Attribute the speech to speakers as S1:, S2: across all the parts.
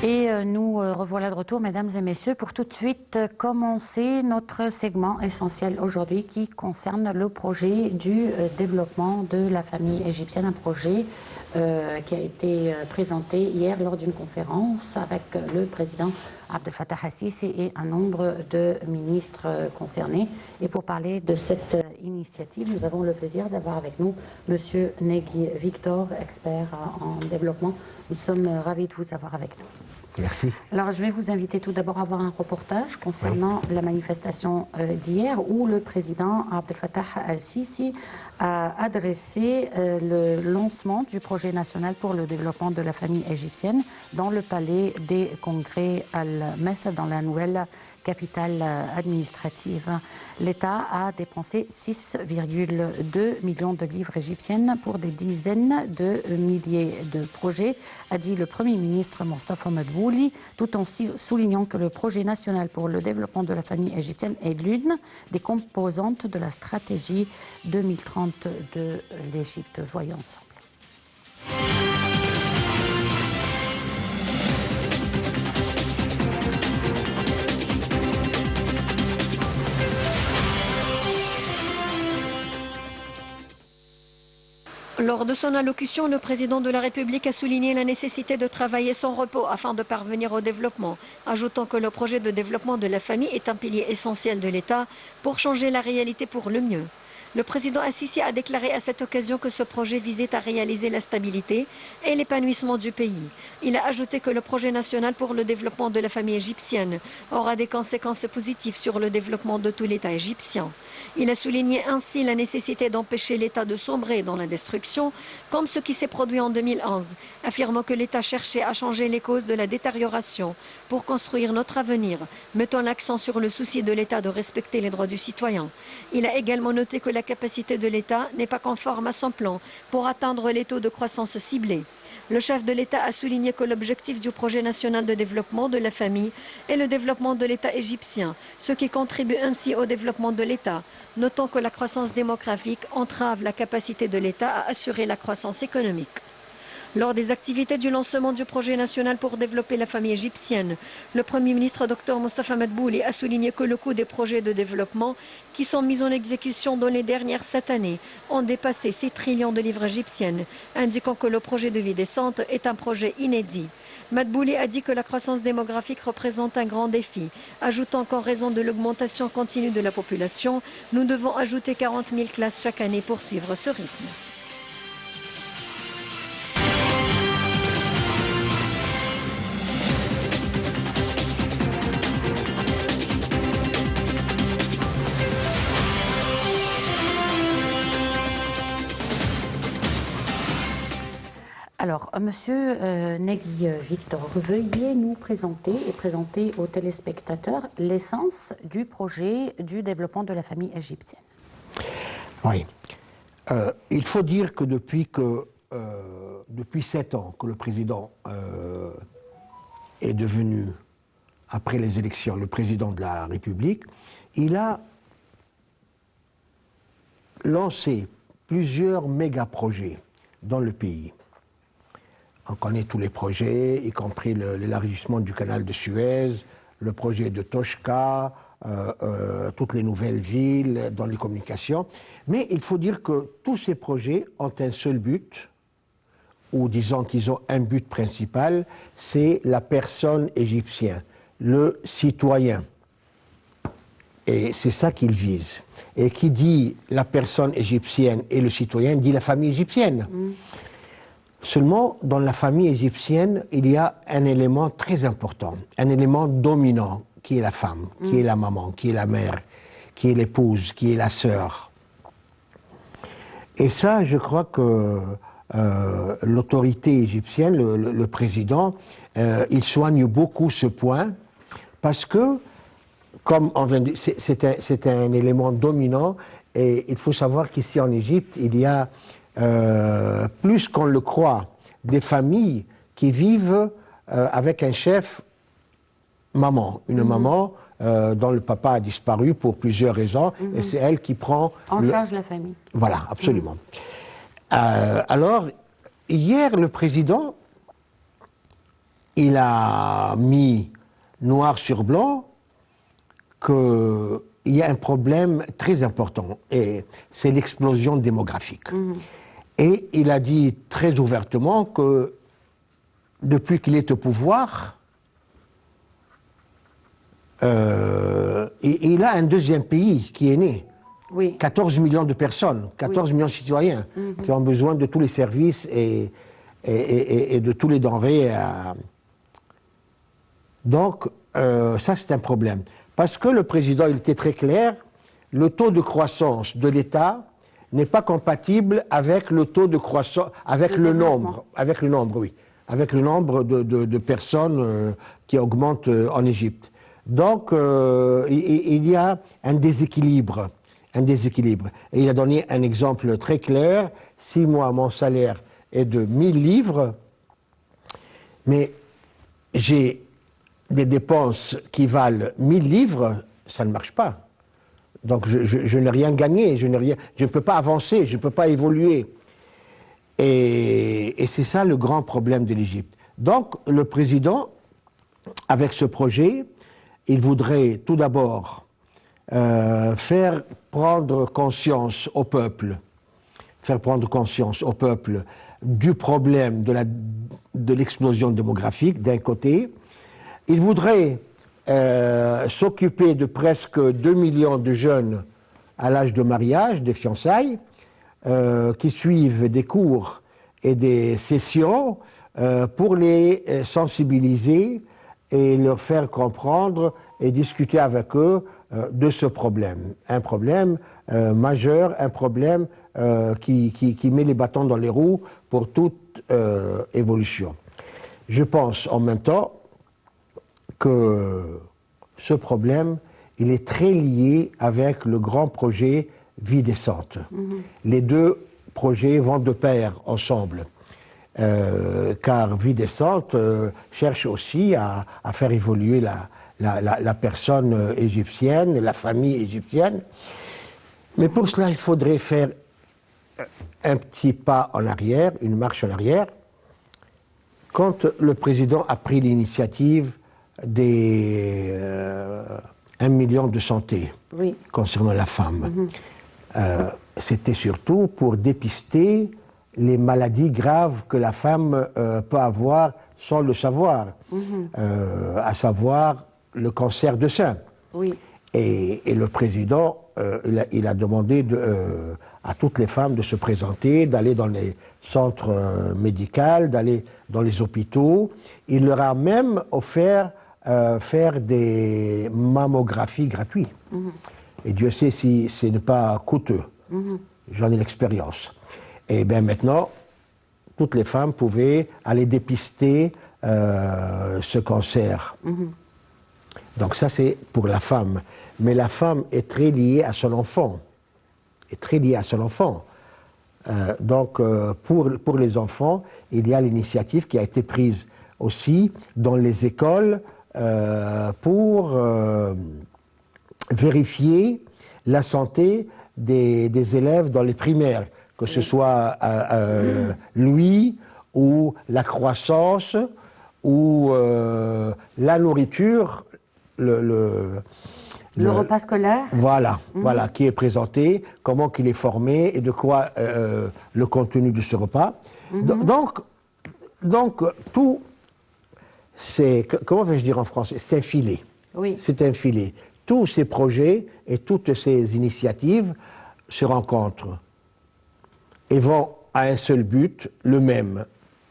S1: Et nous revoilà de retour, mesdames et messieurs, pour tout de suite commencer notre segment essentiel aujourd'hui qui concerne le projet du développement de la famille égyptienne, un projet qui a été présenté hier lors d'une conférence avec le président Abdel Fattah al-Sisi et un nombre de ministres concernés. Et pour parler de cette initiative, nous avons le plaisir d'avoir avec nous M. Negui Victor, expert en développement. Nous sommes ravis de vous avoir avec nous.
S2: Merci.
S1: Alors, je vais vous inviter tout d'abord à voir un reportage concernant la manifestation d'hier où le président Abdel Fattah al-Sisi a adressé le lancement du projet national pour le développement de la famille égyptienne dans le palais des congrès Al-Mess, dans la nouvelle capitale administrative. L'État a dépensé 6,2 millions de livres égyptiennes pour des dizaines de milliers de projets, a dit le Premier ministre Mostafa Madbouli, tout en soulignant que le projet national pour le développement de la famille égyptienne est l'une des composantes de la stratégie 2030 de l'Égypte. Voyons ensemble.
S3: Lors de son allocution, le président de la République a souligné la nécessité de travailler sans repos afin de parvenir au développement, ajoutant que le projet de développement de la famille est un pilier essentiel de l'État pour changer la réalité pour le mieux. Le président Al-Sisi a déclaré à cette occasion que ce projet visait à réaliser la stabilité et l'épanouissement du pays. Il a ajouté que le projet national pour le développement de la famille égyptienne aura des conséquences positives sur le développement de tout l'État égyptien. Il a souligné ainsi la nécessité d'empêcher l'État de sombrer dans la destruction, comme ce qui s'est produit en 2011, affirmant que l'État cherchait à changer les causes de la détérioration pour construire notre avenir, mettant l'accent sur le souci de l'État de respecter les droits du citoyen. Il a également noté que la capacité de l'État n'est pas conforme à son plan pour atteindre les taux de croissance ciblés. Le chef de l'État a souligné que l'objectif du projet national de développement de la famille est le développement de l'État égyptien, ce qui contribue ainsi au développement de l'État, notant que la croissance démographique entrave la capacité de l'État à assurer la croissance économique. Lors des activités du lancement du projet national pour développer la famille égyptienne, le Premier ministre Dr Mostafa Madbouli a souligné que le coût des projets de développement qui sont mis en exécution dans les dernières 7 années ont dépassé 6 trillions de livres égyptiennes, indiquant que le projet de vie décente est un projet inédit. Madbouli a dit que la croissance démographique représente un grand défi, ajoutant qu'en raison de l'augmentation continue de la population, nous devons ajouter 40 000 classes chaque année pour suivre ce rythme.
S1: Alors, Monsieur Negui Victor, veuillez nous présenter et présenter aux téléspectateurs l'essence du projet du développement de la famille égyptienne.
S2: Oui. Il faut dire que depuis 7 ans que le président est devenu, après les élections, le président de la République, il a lancé plusieurs méga-projets dans le pays. On connaît tous les projets, y compris l'élargissement du canal de Suez, le projet de Toshka, toutes les nouvelles villes dans les communications. Mais il faut dire que tous ces projets ont un seul but, ou disons qu'ils ont un but principal, c'est la personne égyptienne, le citoyen. Et c'est ça qu'ils visent. Et qui dit la personne égyptienne et le citoyen dit la famille égyptienne. Seulement, dans la famille égyptienne, il y a un élément très important, un élément dominant, qui est la femme, qui est la maman, qui est la mère, qui est l'épouse, qui est la sœur. Et ça, je crois que l'autorité égyptienne, le président, il soigne beaucoup ce point, parce que, comme on vient de dire, c'est un élément dominant, et il faut savoir qu'ici en Égypte, il y a plus qu'on le croit, des familles qui vivent avec un chef maman, une maman dont le papa a disparu pour plusieurs raisons, et c'est elle qui prend...
S1: En charge la famille.
S2: Voilà, absolument. Alors, hier, le président, il a mis noir sur blanc qu'il y a un problème très important, et c'est l'explosion démographique. Et il a dit très ouvertement que depuis qu'il est au pouvoir, il a un deuxième pays qui est né.
S1: Oui.
S2: 14 millions de personnes, 14 millions de citoyens qui ont besoin de tous les services et de tous les denrées. Donc, ça c'est un problème. Parce que le président, il était très clair, le taux de croissance de l'État n'est pas compatible avec le taux de croissance, avec le nombre, oui, avec le nombre de personnes qui augmentent en Égypte. Donc, il y a un déséquilibre. Et il a donné un exemple très clair. Si moi, mon salaire est de 1000 livres, mais j'ai des dépenses qui valent 1000 livres, ça ne marche pas. Donc je n'ai rien gagné, je ne peux pas avancer, je ne peux pas évoluer. Et c'est ça le grand problème de l'Égypte. Donc le président, avec ce projet, il voudrait tout d'abord faire prendre conscience au peuple du problème de l'explosion démographique d'un côté. Il voudrait s'occuper de presque 2 millions de jeunes à l'âge de mariage, de fiançailles, qui suivent des cours et des sessions pour les sensibiliser et leur faire comprendre et discuter avec eux de ce problème. Un problème majeur, un problème qui met les bâtons dans les roues pour toute évolution. Je pense en même temps que ce problème, il est très lié avec le grand projet Vie décente. Les deux projets vont de pair ensemble, car Vie décente cherche aussi à faire évoluer la personne égyptienne, la famille égyptienne. Mais pour cela, il faudrait faire un petit pas en arrière, une marche en arrière. Quand le président a pris l'initiative des 1 million de santé concernant la femme, c'était surtout pour dépister les maladies graves que la femme peut avoir sans le savoir, à savoir le cancer de sein.
S1: Oui.
S2: Et le président, il a demandé à toutes les femmes de se présenter, d'aller dans les centres médicaux, d'aller dans les hôpitaux. Il leur a même offert faire des mammographies gratuites. Et Dieu sait si ce n'est pas coûteux. J'en ai l'expérience. Et bien maintenant, toutes les femmes pouvaient aller dépister ce cancer. Donc ça, c'est pour la femme. Mais la femme est très liée à son enfant. Donc pour les enfants, il y a l'initiative qui a été prise aussi dans les écoles pour vérifier la santé des élèves dans les primaires, que ce soit l'ouïe ou la croissance ou la nourriture, le
S1: repas scolaire.
S2: Voilà, voilà, qui est présenté, comment qu'il est formé et de quoi le contenu de ce repas. Donc tout, c'est, comment vais-je dire en français, c'est un filet.
S1: Oui.
S2: C'est un filet. Tous ces projets et toutes ces initiatives se rencontrent et vont à un seul but, le même.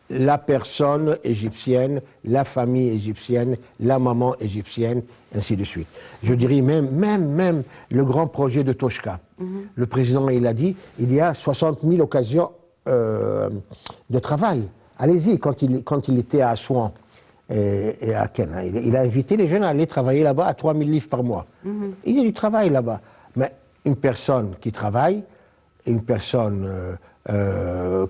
S2: La personne égyptienne, la famille égyptienne, la maman égyptienne, ainsi de suite. Je dirais même le grand projet de Toshka. Le président, il a dit, il y a 60 000 occasions de travail. Allez-y, quand il était à Assouan et à Ken, il a invité les jeunes à aller travailler là-bas à 3 000 livres par mois. Il y a du travail là-bas. Mais une personne qui travaille, une personne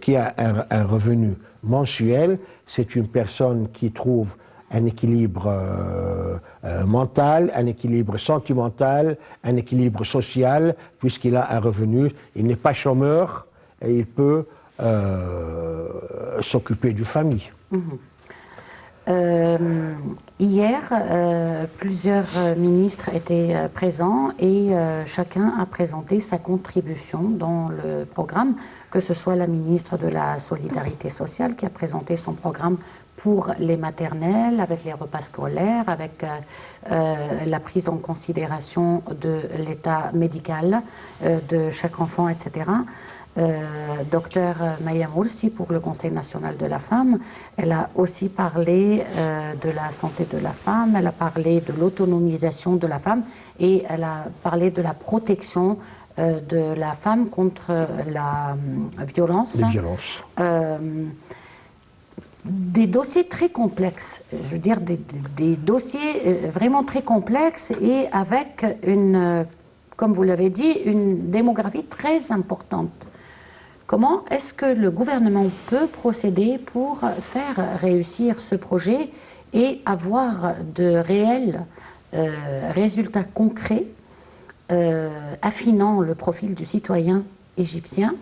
S2: qui a un revenu mensuel, c'est une personne qui trouve un équilibre mental, un équilibre sentimental, un équilibre social, puisqu'il a un revenu, il n'est pas chômeur et il peut s'occuper d'une famille.
S1: Hier, plusieurs ministres étaient présents et chacun a présenté sa contribution dans le programme, que ce soit la ministre de la Solidarité sociale qui a présenté son programme pour les maternelles, avec les repas scolaires, avec la prise en considération de l'état médical de chaque enfant, etc. Docteur Maya Moursi pour le Conseil national de la femme. Elle a aussi parlé de la santé de la femme, elle a parlé de l'autonomisation de la femme et elle a parlé de la protection de la femme contre la violence.
S2: Les violences.
S1: Des dossiers très complexes, je veux dire des dossiers vraiment très complexes et avec une, comme vous l'avez dit, une démographie très importante. Comment est-ce que le gouvernement peut procéder pour faire réussir ce projet et avoir de réels résultats concrets affinant le profil du citoyen égyptien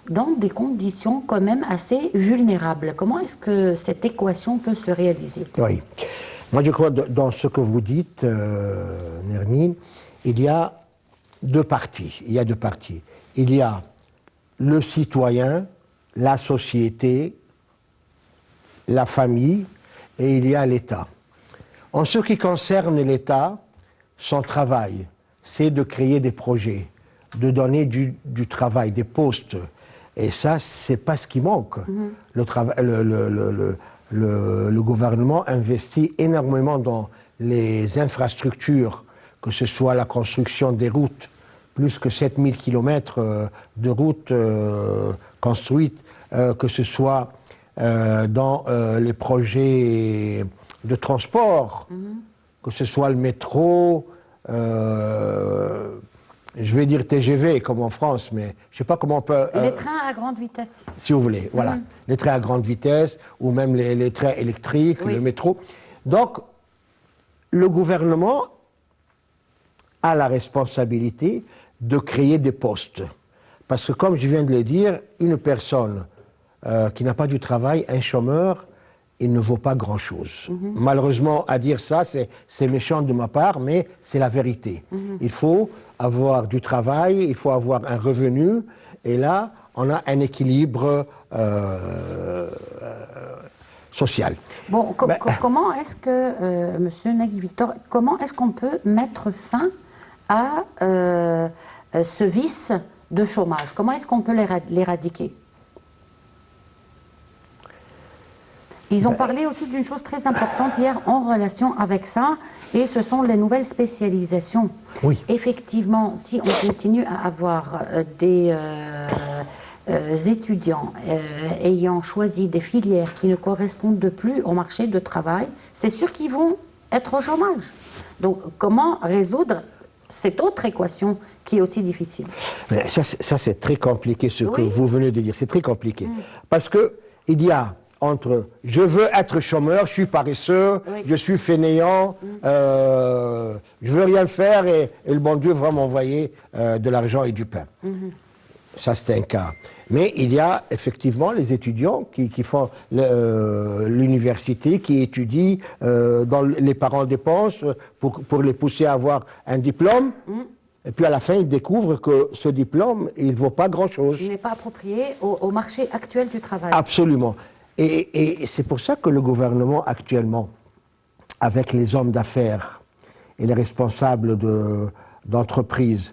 S1: dans des conditions quand même assez vulnérables? Comment est-ce que cette équation peut se réaliser?
S2: Oui. Moi, je crois que dans ce que vous dites, Nermine, il y a deux parties. Il y a deux parties. Il y a le citoyen, la société, la famille, et il y a l'État. En ce qui concerne l'État, son travail, c'est de créer des projets, de donner du travail, des postes. Et ça, c'est pas ce qui manque. Le gouvernement investit énormément dans les infrastructures, que ce soit la construction des routes, plus que 7000 km de routes construites, que ce soit dans les projets de transport, que ce soit le métro, je vais dire TGV comme en France, mais je ne sais pas comment on peut...
S1: les trains à grande vitesse.
S2: Si vous voulez, voilà. Les trains à grande vitesse, ou même les trains électriques, le métro. Donc, le gouvernement a la responsabilité de créer des postes. Parce que, comme je viens de le dire, une personne qui n'a pas du travail, un chômeur, il ne vaut pas grand-chose. Malheureusement, à dire ça, c'est méchant de ma part, mais c'est la vérité. Il faut avoir du travail, il faut avoir un revenu, et là, on a un équilibre social.
S1: Bon, comment est-ce que, Monsieur Nagui Victor, comment est-ce qu'on peut mettre fin à ce vice de chômage? Comment est-ce qu'on peut l'éradiquer? Ils ont parlé aussi d'une chose très importante hier en relation avec ça, et ce sont les nouvelles spécialisations.
S2: Oui.
S1: Effectivement, si on continue à avoir des étudiants ayant choisi des filières qui ne correspondent plus au marché de travail, c'est sûr qu'ils vont être au chômage. Donc, comment résoudre cette autre équation qui est aussi difficile?
S2: Mais ça c'est très compliqué, ce que vous venez de dire. C'est très compliqué. Parce que il y a entre je veux être chômeur, je suis paresseux, je suis fainéant, je veux rien faire et le bon Dieu va m'envoyer de l'argent et du pain. Ça, c'est un cas. Mais il y a effectivement les étudiants qui font l'université, qui étudient, dont les parents dépensent pour les pousser à avoir un diplôme. Et puis à la fin, ils découvrent que ce diplôme, il ne vaut pas grand-chose.
S1: Il n'est pas approprié au marché actuel du travail.
S2: Absolument. Et c'est pour ça que le gouvernement actuellement, avec les hommes d'affaires et les responsables d'entreprises,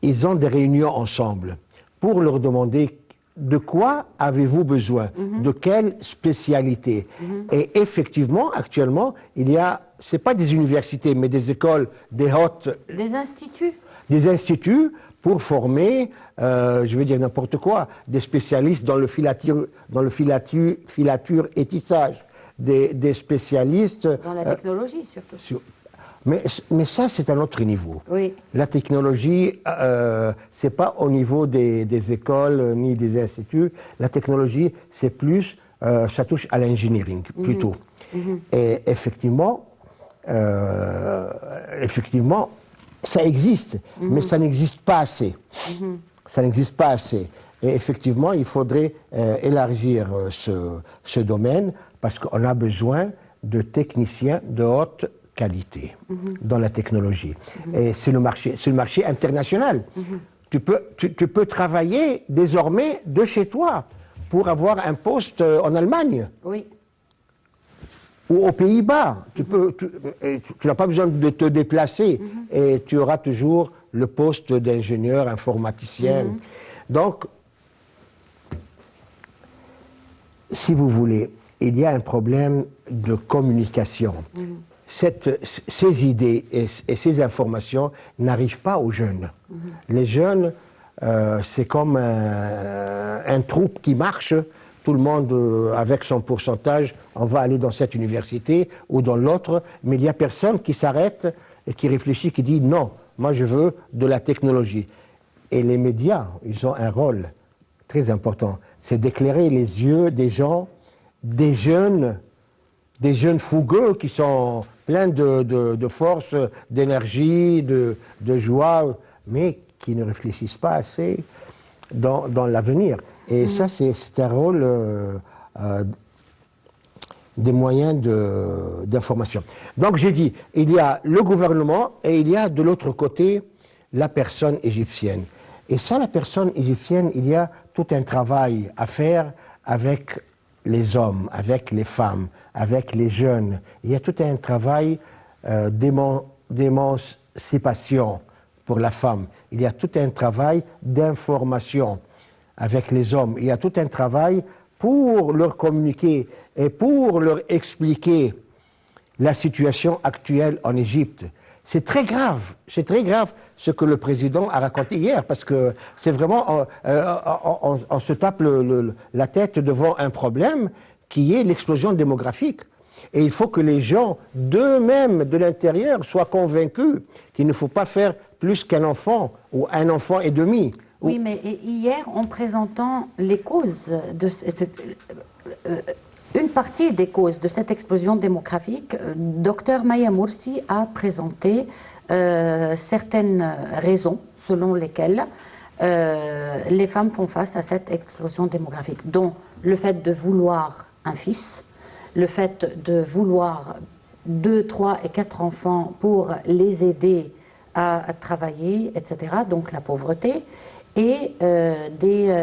S2: ils ont des réunions ensemble pour leur demander de quoi avez-vous besoin, de quelle spécialité. Et effectivement, actuellement, il y a, c'est pas des universités, mais des écoles, des hautes...
S1: Des instituts.
S2: Des instituts pour former, je veux dire n'importe quoi, des spécialistes dans le filature et tissage, des spécialistes...
S1: Dans la technologie, surtout.
S2: Mais ça, c'est un autre niveau.
S1: Oui.
S2: La technologie, c'est pas au niveau des écoles ni des instituts. La technologie, c'est plus, ça touche à l'engineering, plutôt. Et effectivement, ça existe, mais ça n'existe pas assez. Ça n'existe pas assez. Et effectivement, il faudrait élargir ce domaine parce qu'on a besoin de techniciens de haute qualité dans la technologie. Et c'est le marché international. Tu peux travailler désormais de chez toi pour avoir un poste en Allemagne.
S1: Oui.
S2: Ou aux Pays-Bas. Tu n'as pas besoin de te déplacer et tu auras toujours le poste d'ingénieur informaticien. Donc, si vous voulez, il y a un problème de communication. Ces idées et ces informations n'arrivent pas aux jeunes. Les jeunes, c'est comme un troupe qui marche. Tout le monde, avec son pourcentage, on va aller dans cette université ou dans l'autre, mais il n'y a personne qui s'arrête et qui réfléchit, qui dit non, moi je veux de la technologie. Et les médias, ils ont un rôle très important, c'est d'éclairer les yeux des gens, des jeunes fougueux qui sont pleins de force, d'énergie, de joie, mais qui ne réfléchissent pas assez dans l'avenir. Et ça, c'est un rôle des moyens d'information. Donc j'ai dit, il y a le gouvernement et il y a de l'autre côté la personne égyptienne. Et sans la personne égyptienne, il y a tout un travail à faire avec les hommes, avec les femmes, avec les jeunes. Il y a tout un travail d'émancipation pour la femme. Il y a tout un travail d'information avec les hommes. Il y a tout un travail pour leur communiquer et pour leur expliquer la situation actuelle en Égypte. C'est très grave ce que le président a raconté hier, parce que c'est vraiment, on se tape la tête devant un problème qui est l'explosion démographique. Et il faut que les gens d'eux-mêmes, de l'intérieur, soient convaincus qu'il ne faut pas faire plus qu'un enfant ou un enfant et demi.
S1: Oui, mais hier, en présentant les causes de une partie des causes de cette explosion démographique, Dr Maya Moursi a présenté certaines raisons selon lesquelles les femmes font face à cette explosion démographique, dont le fait de vouloir un fils, le fait de vouloir 2, 3 et 4 enfants pour les aider à travailler, etc., donc la pauvreté, et des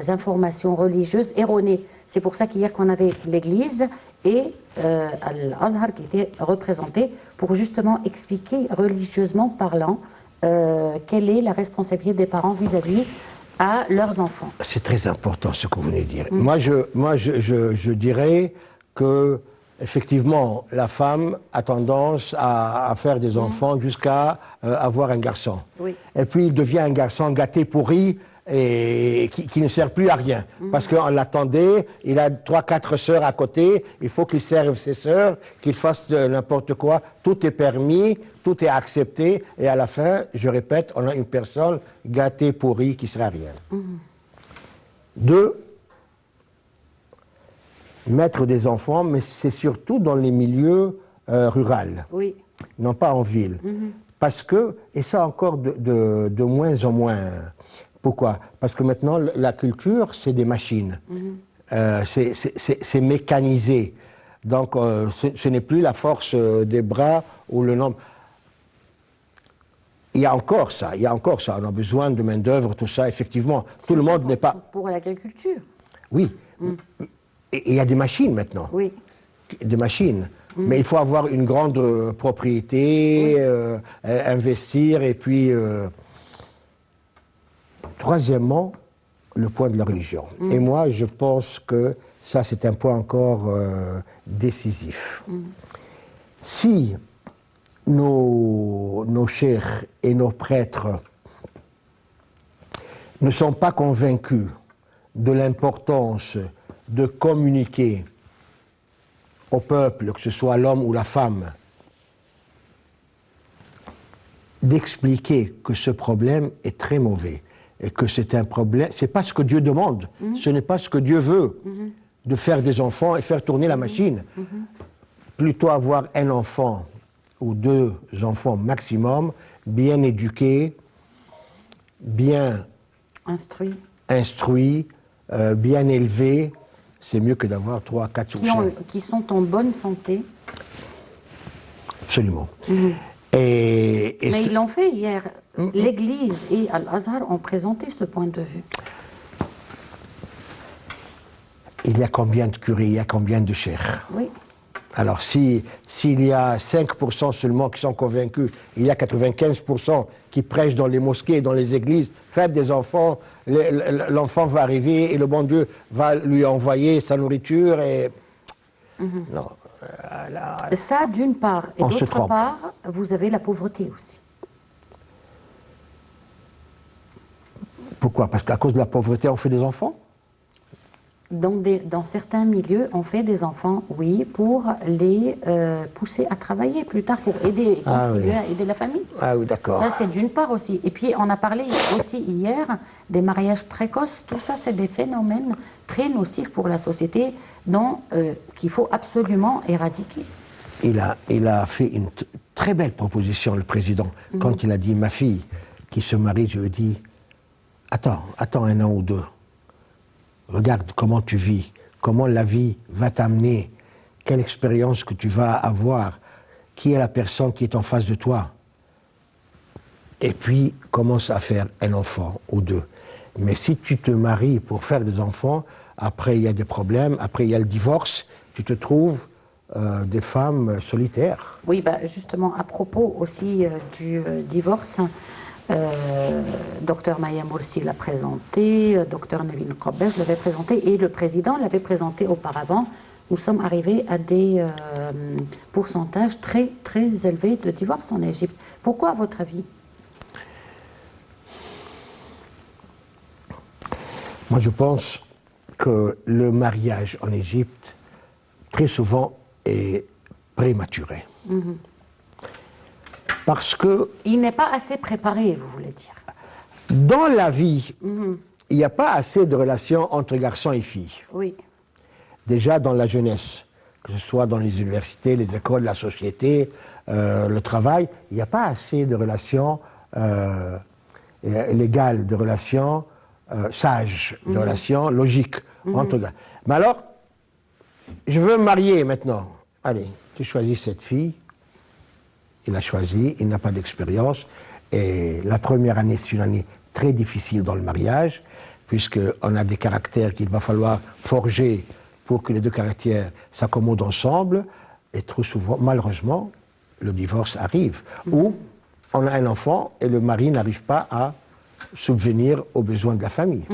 S1: informations religieuses erronées. C'est pour ça qu'hier qu'on avait l'Église et Al-Azhar qui était représenté pour justement expliquer religieusement parlant quelle est la responsabilité des parents vis-à-vis à leurs enfants.
S2: C'est très important ce que vous venez de dire. Moi, je dirais que effectivement, la femme a tendance à faire des enfants jusqu'à avoir un garçon. Oui. Et puis il devient un garçon gâté, pourri, et qui ne sert plus à rien. Parce qu'on l'attendait, il a 3, 4 sœurs à côté, il faut qu'il serve ses sœurs, qu'il fasse n'importe quoi. Tout est permis, tout est accepté, et à la fin, je répète, on a une personne gâtée, pourrie, qui ne sert à rien. 2, mettre des enfants, mais c'est surtout dans les milieux ruraux, oui, non pas en ville. Parce que, et ça encore de moins en moins, pourquoi? Parce que maintenant, la culture, c'est des machines, c'est mécanisé. Donc, ce n'est plus la force des bras ou le nombre. Il y a encore ça, on a besoin de main-d'œuvre, tout ça, effectivement. Tout le monde n'est pas.
S1: Pour l'agriculture.
S2: Oui. Et il y a des machines maintenant. Oui. Des machines. Mais il faut avoir une grande propriété, investir, et puis. Troisièmement, le point de la religion. Et moi, je pense que ça, c'est un point encore décisif. Si nos cheikhs et nos prêtres ne sont pas convaincus de l'importance de communiquer au peuple, que ce soit l'homme ou la femme, d'expliquer que ce problème est très mauvais et que c'est un problème, c'est pas ce que Dieu demande, ce n'est pas ce que Dieu veut, de faire des enfants et faire tourner la machine. Plutôt avoir un enfant ou 2 enfants maximum, bien éduqués, bien instruits, bien élevés, c'est mieux que d'avoir 3, 4
S1: qui sont en bonne santé.
S2: Absolument.
S1: Mais ils l'ont fait hier. L'Église et Al-Azhar ont présenté ce point de vue.
S2: Il y a combien de curés, il y a combien de cheikhs?
S1: Oui.
S2: Alors, s'il y a 5% seulement qui sont convaincus, il y a 95% qui prêchent dans les mosquées, dans les églises, faites des enfants, l'enfant va arriver et le bon Dieu va lui envoyer sa nourriture et... Non.
S1: Ça, d'une part. Et d'autre part, vous avez la pauvreté aussi.
S2: Pourquoi? Parce qu'à cause de la pauvreté, on fait des enfants?
S1: Dans certains milieux, on fait des enfants, oui, pour les pousser à travailler plus tard, pour aider, contribuer à aider la famille.
S2: Ah oui, d'accord.
S1: Ça, c'est d'une part aussi. Et puis, on a parlé aussi hier des mariages précoces. Tout ça, c'est des phénomènes très nocifs pour la société, qu'il faut absolument éradiquer.
S2: Il a fait une très belle proposition, le président, quand il a dit, ma fille qui se marie, je lui ai dit, attends un an ou deux. Regarde comment tu vis, comment la vie va t'amener, quelle expérience que tu vas avoir, qui est la personne qui est en face de toi. Et puis, commence à faire un enfant ou deux. Mais si tu te maries pour faire des enfants, après il y a des problèmes, après il y a le divorce, tu te trouves des femmes solitaires.
S1: Oui, justement, à propos aussi du divorce, Dr Maya Moursi l'a présenté, Dr Nevin Kobesh l'avait présenté et le président l'avait présenté auparavant. Nous sommes arrivés à des pourcentages très très élevés de divorces en Égypte. Pourquoi, à votre avis?
S2: Moi, je pense que le mariage en Égypte, très souvent, est prématuré. Parce que...
S1: Il n'est pas assez préparé, vous voulez dire?
S2: Dans la vie, il n'y a pas assez de relations entre garçons et filles.
S1: Oui.
S2: Déjà dans la jeunesse, que ce soit dans les universités, les écoles, la société, le travail, il n'y a pas assez de relations légales, de relations sages, de relations logiques entre gars. Mais alors, je veux me marier maintenant. Allez, tu choisis cette fille. Il a choisi, il n'a pas d'expérience. Et la première année, c'est une année très difficile dans le mariage, puisqu'on a des caractères qu'il va falloir forger pour que les deux caractères s'accommodent ensemble. Et trop souvent, malheureusement, le divorce arrive. Ou on a un enfant et le mari n'arrive pas à subvenir aux besoins de la famille.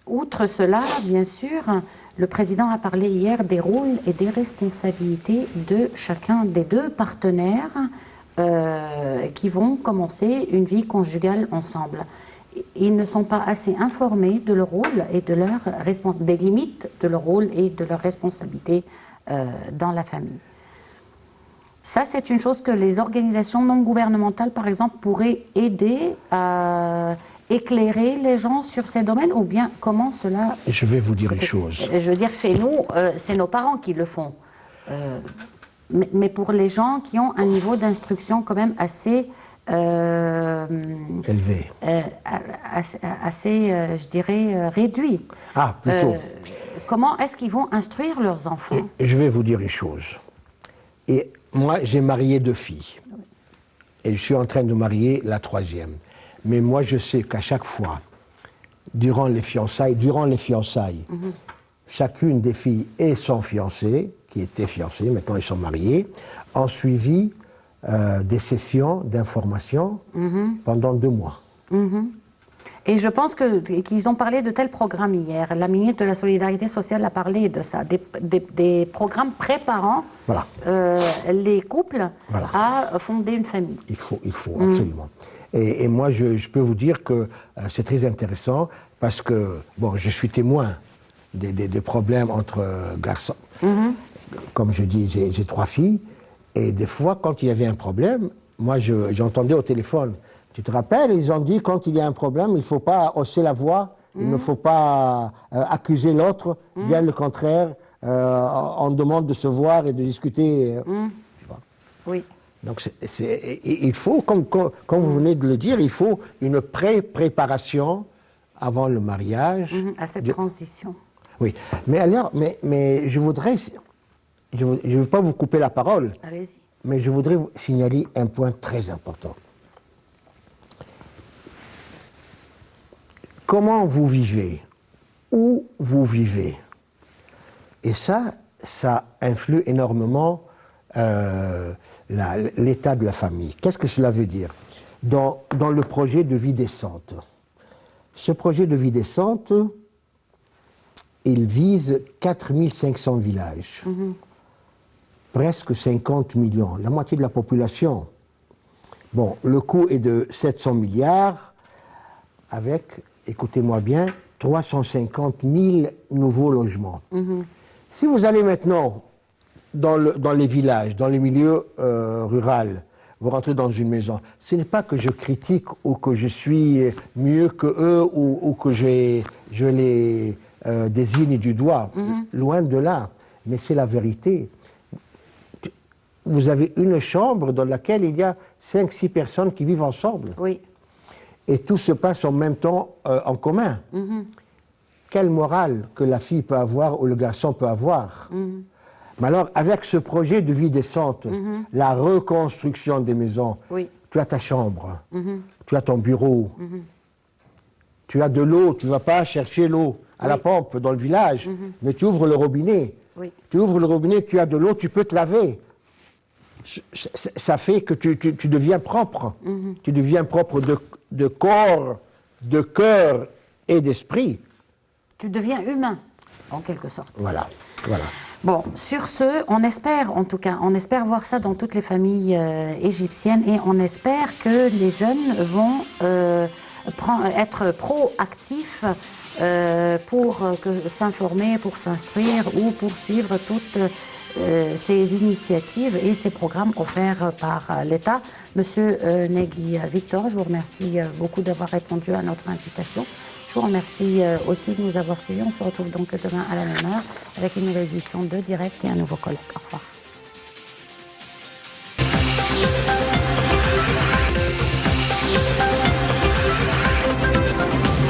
S1: Outre cela, bien sûr, le président a parlé hier des rôles et des responsabilités de chacun des deux partenaires qui vont commencer une vie conjugale ensemble. Ils ne sont pas assez informés de leur rôle et de des limites de leur rôle et de leurs responsabilités dans la famille. Ça, c'est une chose que les organisations non gouvernementales, par exemple, pourraient aider à éclairer les gens sur ces domaines, ou bien comment cela...
S2: Je vais vous dire une chose.
S1: Je veux dire, chez nous, c'est nos parents qui le font. Mais pour les gens qui ont un niveau d'instruction quand même assez...
S2: élevé.
S1: Assez, je dirais, réduit.
S2: Ah, plutôt.
S1: Comment est-ce qu'ils vont instruire leurs enfants?
S2: Je vais vous dire une chose. Et moi, j'ai marié 2 filles. Et je suis en train de marier la 3e. Mais moi, je sais qu'à chaque fois, durant les fiançailles, chacune des filles et son fiancé, qui étaient fiancés, maintenant ils sont mariés, ont suivi des sessions d'information pendant 2 mois.
S1: Et je pense qu'ils ont parlé de tels programmes hier. La ministre de la Solidarité sociale a parlé de ça, des programmes préparant les couples à fonder une famille.
S2: Il faut absolument. Et moi, je peux vous dire que c'est très intéressant parce que, bon, je suis témoin des problèmes entre garçons. Comme je dis, j'ai 3 filles. Et des fois, quand il y avait un problème, moi, j'entendais au téléphone. Tu te rappelles, ils ont dit, quand il y a un problème, il ne faut pas hausser la voix, il ne faut pas accuser l'autre, bien le contraire, on demande de se voir et de discuter. Tu vois.
S1: Oui.
S2: Donc, il faut, comme vous venez de le dire, il faut une préparation avant le mariage.
S1: À cette transition.
S2: Oui, mais alors, mais je voudrais, je ne veux pas vous couper la parole,
S1: Allez-y.
S2: mais je voudrais vous signaler un point très important. Comment vous vivez, où vous vivez, et ça influe énormément l'état de la famille. Qu'est-ce que cela veut dire? Dans le projet de vie décente. Ce projet de vie décente, il vise 4500 villages, presque 50 millions, la moitié de la population. Bon, le coût est de 700 milliards, avec, écoutez-moi bien, 350 000 nouveaux logements. Si vous allez maintenant dans les villages, dans les milieux ruraux, vous rentrez dans une maison, ce n'est pas que je critique ou que je suis mieux que eux ou que je les désigne du doigt, loin de là, mais c'est la vérité. Vous avez une chambre dans laquelle il y a 5-6 personnes qui vivent ensemble.
S1: Oui.
S2: Et tout se passe en même temps en commun. Quelle morale que la fille peut avoir ou le garçon peut avoir. Mais alors, avec ce projet de vie décente, la reconstruction des maisons,
S1: Oui.
S2: tu as ta chambre, tu as ton bureau, tu as de l'eau, tu ne vas pas chercher l'eau à la pompe dans le village, mais tu ouvres le robinet.
S1: Oui.
S2: Tu ouvres le robinet, tu as de l'eau, tu peux te laver. Ça fait que tu deviens propre. Tu deviens propre de corps, de cœur et d'esprit.
S1: Tu deviens humain, en quelque sorte.
S2: Voilà, voilà.
S1: Bon, sur ce, on espère, en tout cas, on espère voir ça dans toutes les familles égyptiennes et on espère que les jeunes vont être proactifs pour s'informer, pour s'instruire ou pour suivre toutes ces initiatives et ces programmes offerts par l'État. Monsieur Negui Victor, je vous remercie beaucoup d'avoir répondu à notre invitation. Je vous remercie aussi de nous avoir suivis. On se retrouve donc demain à la même heure avec une nouvelle édition de Direct et un nouveau colloque. Au revoir.